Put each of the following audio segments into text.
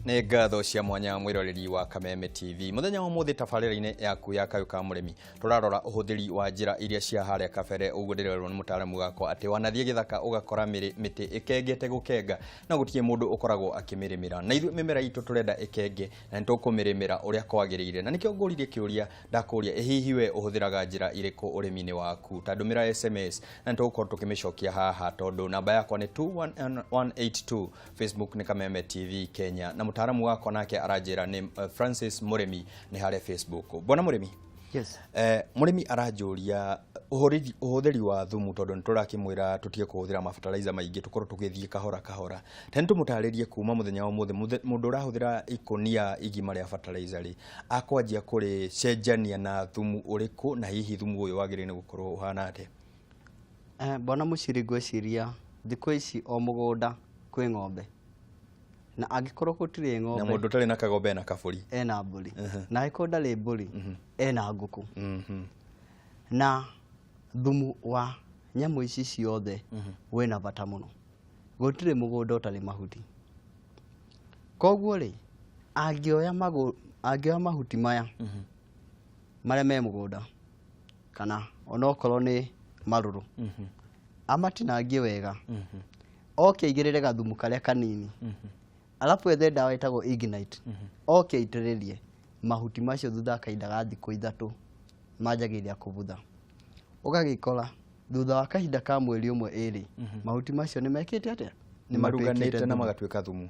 Nĩ ngatho cia mwanya mwiroreri wa Kameme TV. Muthenya wa muthi tabarĩra-inĩ yaku ya Kayu ka Murimi. Turarora ũhũthĩri wa njira iria cia harĩa kabere ũguo ndĩrerwo nĩ mũtaaramu wakwa atĩ wanathiĩ gĩthaka ũgakora mĩtĩ ĩkengete gũkenga na gũtirĩ mũndũ ũkoragwo akĩmĩrĩmĩra. Na ithuĩ mĩmera itũ tũrenda ĩkenge na nĩtũkũmĩrĩmĩra ũrĩa kwagĩrĩire. Na nĩkĩo ngũririe kĩũria ndakũria hihi we ũhũthĩraga njĩra irĩkũ ũrĩmi-inĩ waku. Ta ndũmĩra SMS na nĩtũgũkorwo tũkĩmĩcokia haha tondũ namba yakwa nĩ 21182. Facebook nĩ Kameme TV Kenya. Na mutaaramu wako nake aranjira ni Francis Murimi ni hare Facebook. Bwana Murimi. Yes. Murimi aranjuria ũhũthĩri wa thumu tondũ nĩtũrakĩmwĩra tutige kũhũthĩra mafertilizer maingĩ tukorwo tũgĩthiĩ kahora kahora. Tene tũmũtarĩrie kuma mũthenya wa mũndũ ũrahũthĩra ikonia igima rĩa fertilizer rĩ akwanjia kũrĩ cenjania na thumu ũrĩkũ na hihi thumu ũyũ wagĩrĩire gũkorwo ũhana atĩa? Bwana Muciri gwĩciria thikũ ici o mũgũnda kwĩ ng'ombe. Na angĩkorwo gũtirĩ ng'ombe na mũndũ ũtarĩ na kagombe na kabũri ena mbũri na angĩkorwo ndarĩ mbũri ena ngũkũ na thumu wa nyamũ ici ciothe wĩna bata mũno. Gũtirĩ mũgũnda ũtarĩ mahuti. Koguo rĩ angĩoya mahuti maya marĩa me mũgũnda kana onokorwo nĩ marũrũ amatinangie wega oke igĩrĩre gathumu karĩa kanini alafu ethe dawa ĩtagwo ignite oke itĩrĩrie mahuti macio thutha kahinda ga thikũ ithatũ manjagĩrĩria kũbutha. Ũgagĩkora thutha wa kahinda ka mweri ũmwe ĩrĩ mahuti macio nĩmekĩte atĩa nĩmaruganĩte na magatuĩka thumu.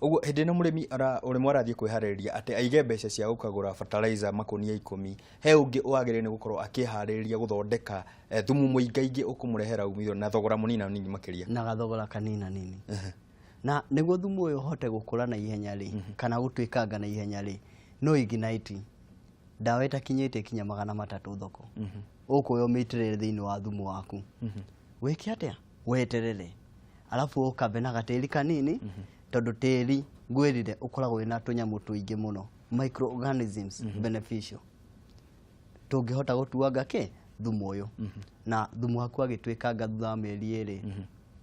Ũguo hĩndĩ ĩno mũrĩmi ũrĩmi arathiĩ kwĩharĩrĩria atĩ aige mbeca cia gũkagũra fertilizer makonia 10 he ũngĩ wagĩrĩire gũkorwo akĩharĩrĩria gũthondeka thumu mũingaingĩ ũkũmũrehera umithio na thogora mũnina nini makĩria na gathogora kanina nini. Na nĩguo thumu ũyũ ũhote gũkũra na ihenya rĩ kana gũtuĩkanga na ihenya rĩ no ignite dawa ĩtakinyĩte kinya 300 thoko. Ũkũoya ũmĩitĩrĩre thĩinĩ wa thumu waku wĩke atĩa weterere alafu ũkabe na gatĩri kanini tondũ tĩri ngwĩrire ũkoragwo wĩna tũnyamũ tũingĩ mũno microorganisms beneficial tũngĩhota gũtuanga thumu ũyũ na thumu waku agĩtuĩkanga thutha wa mĩeri ĩrĩ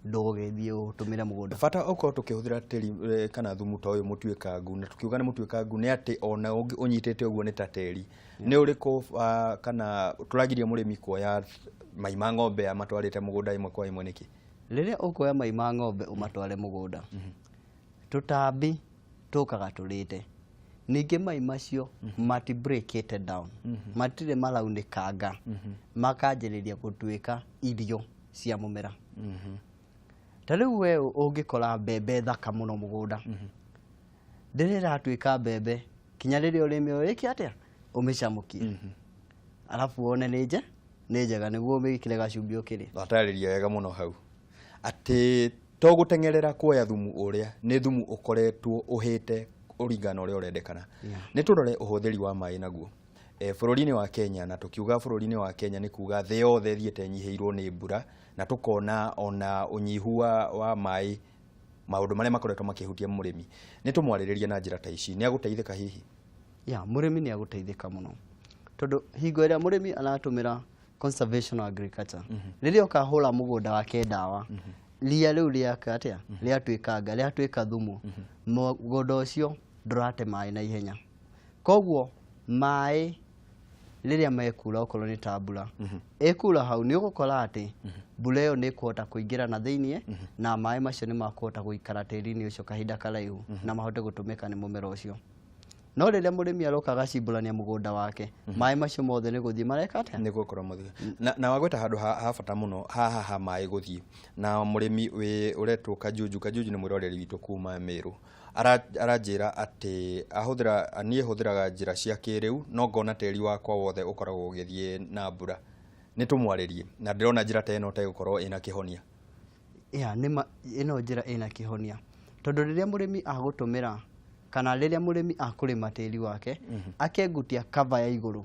ndũgũgĩthiĩ ũtũmĩre mũgũnda. Bata ũkorwo tũkĩhũthĩra tĩri kana thumu ta ũyũ mũtuĩkangu na tukiuga nĩ mũtuĩkangu nĩ atĩ ona ũnyitĩte ũguo nĩ ta tĩri nĩ ũrĩkũ kana tũragiria mũrĩmi kuoya mai ma ng'ombe amatwarĩte mũgũnda imwe kwa imwe nĩkĩ? Rĩrĩa ũkuoya mai ma ng'ombe ũmatware mũgũnda tũtambi tũkaga tũrĩte ningĩ mai macio mati break down matirĩ maraunĩkanga makanjĩrĩria gũtuĩka irio cia mũmera. Ta rĩu we ũngĩkora mbembe thaka mũno mũgũnda ndĩrĩ ratuĩka mbembe kinya rĩrĩa ũrĩmi ũrĩkia atĩa ũmĩcamũkie alafu wone nĩ njega nĩguo ũmĩkĩre gacumbĩ ũkĩrĩ. Watarĩria wega mũno hau atĩ to gũtengerera kuoya thumu ũrĩa nĩ thumu ũkoretwo ũhĩte ũringana ũrĩa ũrendekana. Nĩ tũrore ũhũthĩri wa maĩ naguo bũrũri-inĩ wa Kenya na tukiuga bũrũri-inĩ wa Kenya nĩ kuga thĩ yothe thiĩte nyihĩirwo nĩ mbura na tukona ona ũnyihu wa maĩ maũndũ marĩa makoretwo makĩhutia mũrĩmi. Nĩ tũmwarĩrĩrie na njĩra ta ici nĩ agũteithĩka hihi? Mũrĩmi nĩ agũteithĩka mũno tondũ hingo ĩrĩa mũrĩmi aratũmĩra conservation agriculture rĩrĩa ũkahũra mũgũnda wake dawa ria rĩu rĩaka atĩa rĩatuĩkanga rĩatuĩka thumu mũgũnda ũcio ndũrate maĩ na ihenya. Koguo maĩ rĩrĩa mekura okorwo nĩ ta mbura ĩkura hau nĩ ũgũkora atĩ mbura ĩyo nĩ ĩkũhota kũingĩra na thĩinĩ na maĩ macio nĩ makũhota gũikara tĩri-inĩ ũcio kahinda karaihu na mahote gũtũmĩka nĩ mũmera ũcio. No rĩrĩa mũrĩmi aroka agacimbũrania mũgũnda wake maĩ macio mothe nĩ gũthiĩ mareka atĩa nĩ gũkorwo mũthia na wagweta handũ ha bata mũno haha maĩ gũthiĩ na mũrĩmi ũretwo Kajuju nĩ mwĩroreri witũ kuma Meru aranjĩra atĩ niĩ hũthĩraga njĩra cia kĩrĩu no ngona tĩri wakwa wothe ũkoragwo ũgĩthiĩ na mbura. Nĩ tũmwarĩrie na ndĩrona njĩra ta ĩno tegũkorwo ĩna kĩhonia. Ĩno njĩra ĩna kĩhonia tondũ rĩrĩa mũrĩmi agũtũmĩra kana rĩrĩa mũrĩmi akũrĩma tĩri wake akengutia cover ya igũrũ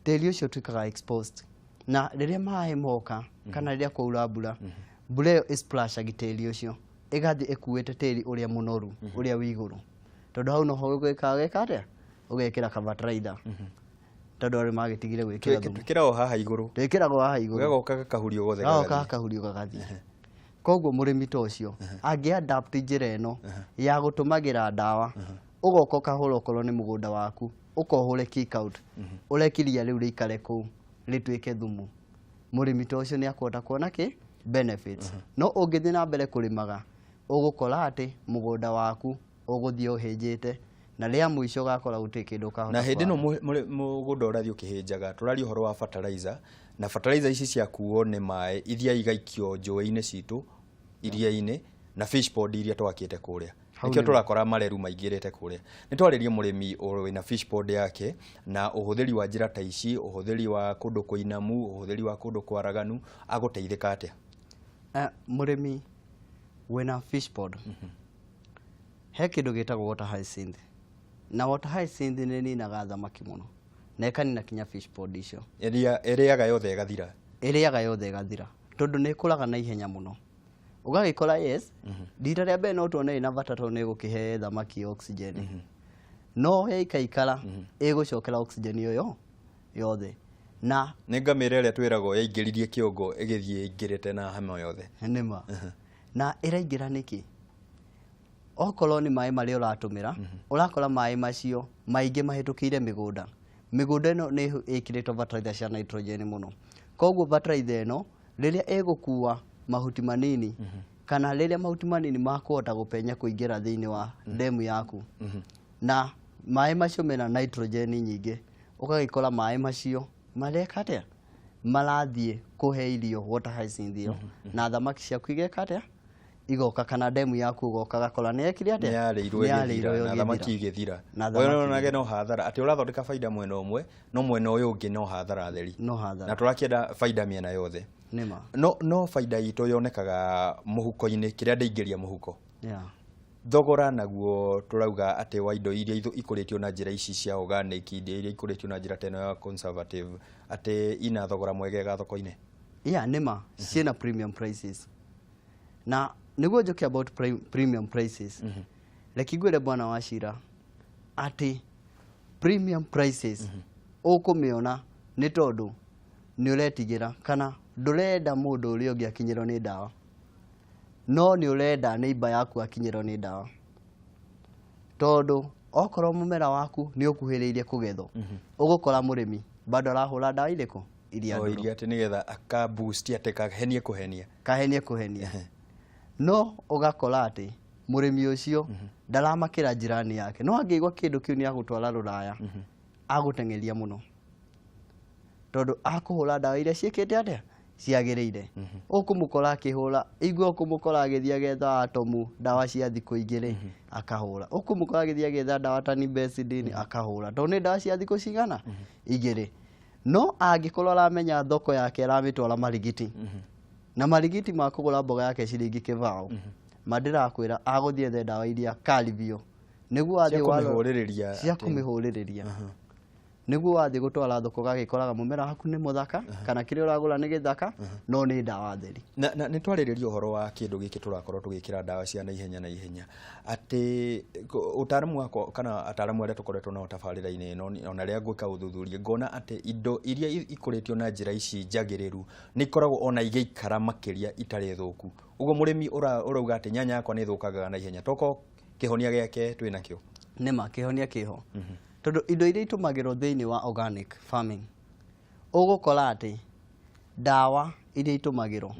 tĩri ũcio tuĩkaga exposed na rĩrĩa maĩ moka kana rĩrĩa kwaura mbura ĩyo splashagi tĩri ũcio ĩgathiĩ ĩkuĩte tĩri ũrĩa mũnoru ũrĩa wĩ igũrũ tondũ hau noho ũgwĩka atĩa ũgekĩra fertilizer tondũ arĩ magĩtigire gwĩkĩra thumu twĩkĩra o haha igũrũ twĩkĩraga haha igũrũ gagoka gakahurio gothe gagathiĩ. koguo murimi ta ucio angi adapt njira eno ya gutumagira ndawa ugoka kahura okorwo ni mugunda waku ukohure kick out urekiria riu rikare ku rituike thumu murimi ta ucio ni akwenda kuona ki benefits no ungithi na mbere kurimaga ugukora ati mugunda waku uguthie uhinjite na ria muico gakora utikindu kahota na hindi no mugunda urathio kihinjaga turari uhoro wa fertilizer na fertilizer ici cia kuo ni mai ithia igaikio njoe-ini citu iria-ini na fish pond iria twakite kuria nikio turakora mareru maingirite kuria ni twaririe murimi wina fish pond yake na uhuthiri wa njira ta ici uhuthiri wa kundu kuinamu uhuthiri wa kundu kwaraganu aguteithika atia murimi wina fish pond he kindu gitagwo water hyacinth na water hyacinth ni ninaga thamaki muno na ikanina kinya fish pond icio iriaga yothe igathira tondu ni ikuraga na ihenya muno ugagikora yes dita ria mbere no tuone ina bata to ni gukihe thamaki oxygen no he ikaikara igucokera oxygen yo yothe na ningamire ria twiragwo yaingiririe kiongo igithie ingirite na hamwe yothe nima na iraingira niki okorwo ni mai mari uratumira urakora mai macio maingi mahitukire migunda ino ni ikiritwo fertilizer cia nitrogen muno koguo fertilizer ino riria egukua mahuti manini kana riria mahuti manini makuhota gupenya kuingira thiini wa demu yaku na mai macio mena nitrogen nyingi ukagikora mai macio mareka atia marathie kuhe irio water hyacinth iyo na thamaki ciaku igeka atia igoka kana demu yaku ugoka gakora ni ekire atia yareirwo na thamaki igithira wewe nage no hathara ati urathondeka faida mwena umwe no mwena uyu ungi no hathara theri na turakienda faida miena yothe nima no faida itu yonekaga muhuko-ini kiria ndaingiria muhuko thogora naguo turauga ati wa indo iria ikuritio na njira ici cia organic iria ikuritio na njira teno ya conservative ati ina thogora mwegega thoko-ini nima ciena premium prices na niguo njoke about premium prices like igwire bwana wacira ati premium prices ukumiona ni tondu ni uretigira kana ndurenda mundu uri ungi akinyirwo ni ndawa no ni urenda neighbor yaku akinyirwo ni ndawa tondu okorwo mumera waku ni ukuhiriirie kugethwo ugukora murimi bado arahura ndawa iriku iria ati nigetha aka boost ati kahenie kuhenia no ugakora ati murimi ucio ndaramakira jirani yake no angigwa kindu kiu ni agutwara ruraya agutengeria muno tondu akuhura ndawa iria ciikite atia ciagirire ukumukora akihura igwe ukumukora agithia getha atomu ndawa cia thiku igiri akahura ukumukora agithia getha ndawa ta nibesidin akahura tondu ni ndawa cia thiku cigana igiri no angikorwo aramenya thoko yake aramitwara marigiti na marigiti makugura mboga yake ciringi kivao madira kwira aguthie the ndawa iria karibio niguo athi cia kumihuriria niguo wathi gutwara thoko gagikoraga mumera waku ni muthaka kana kire uragura ni githaka no ni ndawa theri na ni twaririria uhoro wa kindu giki turakorwo tugikira ndawa cia na ihenya ati utaramu wako kana ataramu aria tukoretwo no tabarira-ini ino ona ria gwika uthuthuria ngona ati indo iria ikuritio na njira ici njagiriru ni koragwo ona igeikara makiria itari thuku ugo murimi urauga ati nyanya yakwa ni thukaga na ihenya toko kihonia giake twina kio nima kihonia kiho tondu indo iria itumagirwo thiini wa organic farming ugukora ati ndawa iria itumagirwo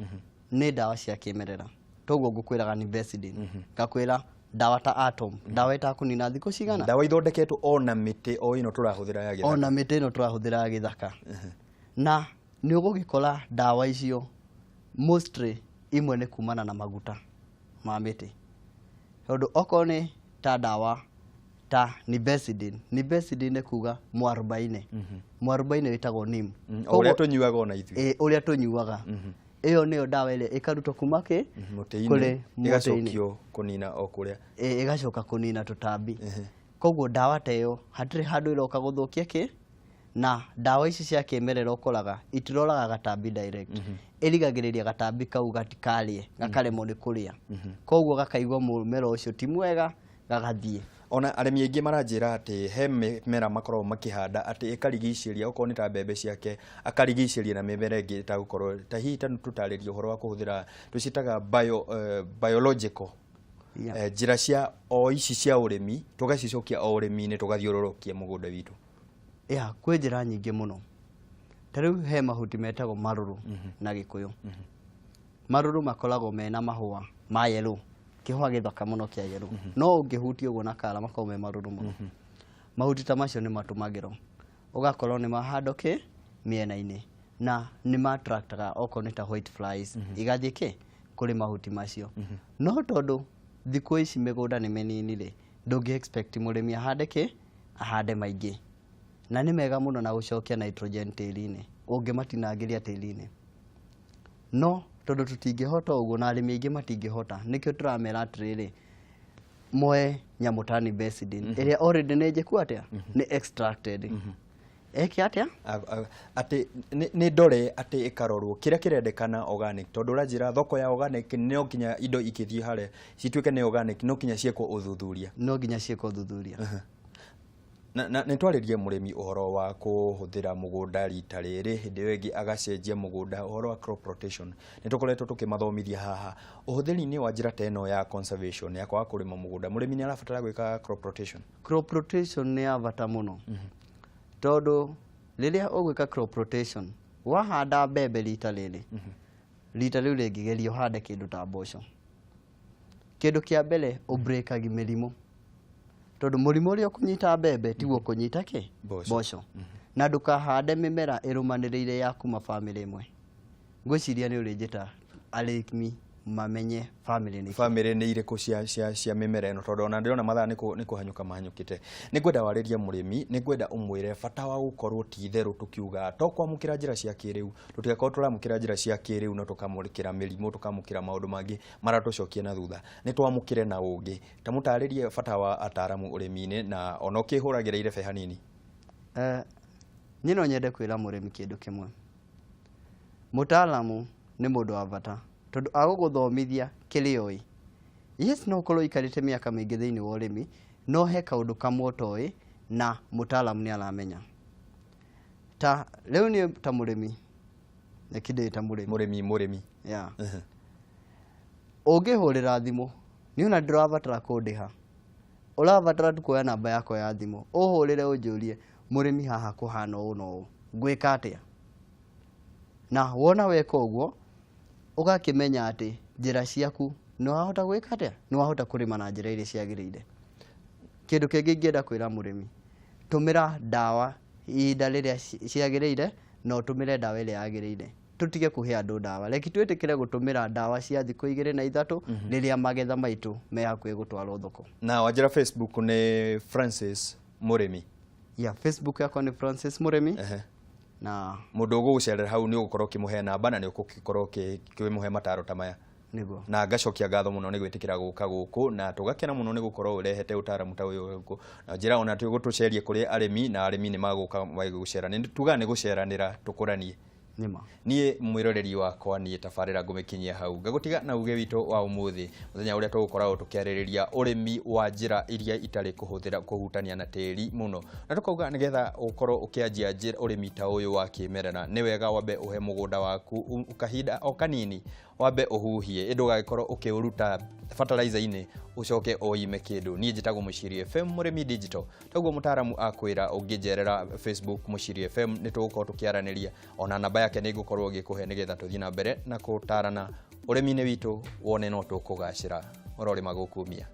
ni ndawa cia kimerera toguo ngukwiraga ni besidin ngakwira ndawa ta atom ndawa itakunina thiku cigana ndawa ithondeketwo ona miti o ino turahuthira ya githaka ona miti ino turahuthira ya githaka na ni ugugikora ndawa icio mostly imwe ni kumana na maguta ma miti tondu okorwo ni ta ndawa ta nibesidin kuga mwarubaine mwarubaine witagwo nim uria tunyuaga ona ithu uria tunyuaga iyo niyo ndawa ile ikarutwo kuma ki kule igacokio kunina o kuria igacoka kunina tutambi koguo ndawa teyo hatire handu iroka guthukia ki na ndawa ici cia kimerera ukoraga itiroraga gatambi direct irigagiriria gatambi kau gatikarie gakaremwo ni kuria koguo gakaigwa mumera ucio ti mwega gagathie ona aremi aingi maranjira ati he mera makorwo makihanda ati ikarigiciria okorwo ni ta mbembe ciake akarigiciria na mimera ingi ta gukorwo ta hihi tutariria uhoro wa kuhuthira tucitaga biological njira cia o ici cia urimi tugacicokia o urimi-ini tugathiururukia mugunda witu. Kwĩ njĩra nyingĩ mũno. Ta rĩu he mahuti metagwo marũrũ na Gĩkũyũ. Marũrũ makoragwo mena mahũa ma yellow, kĩhũa gĩthaka mũno kĩa yellow. No ũngĩhutia ũguo na kara makoragwo me marũrũ mũno. Mahuti ta macio nĩ matũmagĩrwo. Ũgakorwo nĩ mahando mĩena-inĩ na nĩ ma-attractaga okorwo nĩ ta white flies igathiĩ kũrĩ mahuti macio. No tondũ thikũ ici mĩgũnda nĩ mĩnini-rĩ, ndũngĩ expect mũrĩmi ahande maingĩ. Na nĩ mega mũno na gũcokia nitrogen tĩri-inĩ ũngĩmatinangĩria tĩri-inĩ. No tondũ tũtingĩhota ũguo na arĩmi aingĩ matingĩhota, nĩkĩo tũramera atĩrĩrĩ, moe nyamũ ta nimbecidin ĩrĩa already nĩ njĩku atĩa nĩ extracted. Eke atĩa ati nĩ ndore ati ikarorwo kĩrĩa kĩrendekana organic, tondũ ũranjĩra thoko ya organic no kinya indo ikĩthiĩ harĩa cituĩke nĩ organic, no kinya ciĩkwo ũthuthuria. No nginya ciĩkwo ũthuthuria. Na nitwaririe murimi uhoro wa kuhuthira mugunda rita riri hindi iyo ingi agacenjia mugunda uhoro wa crop rotation nitukoretwo tukimathomithia haha uhuthiri-ini wa njira teno ya conservation ya kwa kurima mugunda murimi ni arabatara gwika crop rotation. Crop rotation ni ya bata muno tondu riria ugwika crop rotation wahanda mbembe rita riri rita riu ringigerio hande kindu ta mboco, kindu kia mbere ubreakagi mirimu tondu murimu uria kunyita mbembe tiguo kunyita mboco. Na ndukahande mimera irumaniriire ya kuma family imwe. Ngwiciria ni uri njita arĩmi mamenye family ni iriku cia mimera ino tondu ona ndirona mathaa ni kuhanyuka mahanyukite. Ni ngwenda waririe murimi, ni ngwenda umwire bata wa gukorwo titheru tukiuga to kwamukira njira cia kiriu, tutigakorwo turamukira njira cia kiriu no tukamurikira mirimu tukamukira maundu mangi maratucokia na thutha. Ni twamukire na ungi ta mutaririe bata wa ataramu urimi-ini na ona ukihuragira irebe hanini. Nyino nyende kwira murimi kindu kimwe. Mutaramu ni mundu wa bata tondu aguguthomithia kirioi. Yes, no ukorwo ikarite miaka mingi thiini wa urimi, no he kaundu kamwe utoi na mutaramu ni aramenya. Ta riu ni ta murimi nekide ta murimi yeah. Ungihurira thimu ni una ndirabatara kundiha, urabatara tu kuoya namba yako ya thimu uhurire unjurie murimi haha kuhana ũũ na ũũ ngwika atia, na wona weka ũguo ugakimenya ati njira ciaku no wahota gwika atia, no wahota kurima na njira iria ciagiriire. Kindu kingi ngienda kwira murimi, tumira dawa ihinda riria ciagiriire no tumire dawa iria yagiriire. Tutige kuhe andu dawa, reki twitikire gutumira dawa cia thiku 2 na 3 riria magetha maitu me hakuhi gutwarwo thoko. Na wajira Facebook ni Francis Murimi. Facebook yako ni Francis Murimi. Na mundu ugugucerera hau ni ugukorwo kimuhe namba na ni ugukorwo kimuhe mataro ta maya niguo. Na ngacokia ngatho muno ni gwitikira guka guku na tugakena muno ni gukorwo urehete utaramu ta uyu guku na njira ona tugutucerie kuri arimi na arimi ni maguka gucera ni tuga ni guceranira tukuranie nima nie mwiroreri wakwa nie tafarira ngumikinyia hau ngagutiga na uge witu wa umuthi muthenya uria tugukorwo tukiaririria urimi wa njira iria itari kuhuthira kuhutania na tiri muno na tukauga nigetha ukorwo ukianjia njira urimi ta uyu wa kimerera ni wega wambe uhe mugunda waku ukahinda o kanini wambe uhuhie indu gagikorwo ukiuruta fertilizer-ini ucoke oime kindu nie njitagwo Muciri FM Murimi Digital taguo mutaramu akwira ungijerera Facebook Muciri FM ni tugukorwo tukiaraniria ona namba yake ni gukorwo gikuhe nigetha tuthii na mbere na kutarana urimi-ini witu wone no tukugacira urori magukumia.